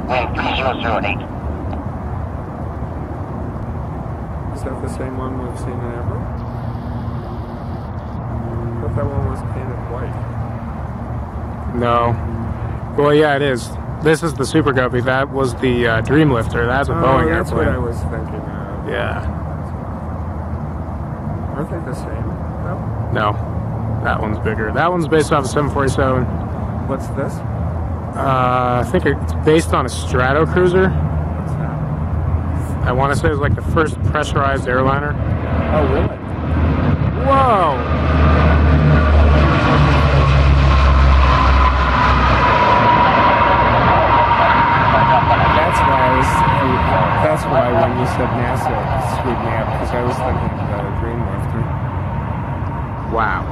Wind 3008. Is that the same one we've seen in Everett? I thought that one was painted white. No. Well, yeah, it is. This is the Super Guppy. That was the Dreamlifter. That's a Boeing that's airplane. what I was thinking of. Yeah. Aren't they the same? No. That one's bigger. That one's based off a 747. What's this? I think it's based on a Stratocruiser. What's that? I want to say it was like the first pressurized airliner. Oh, really? Whoa! That's why when you said NASA, it screwed me up, because I was thinking of the Dreamlifter. Wow.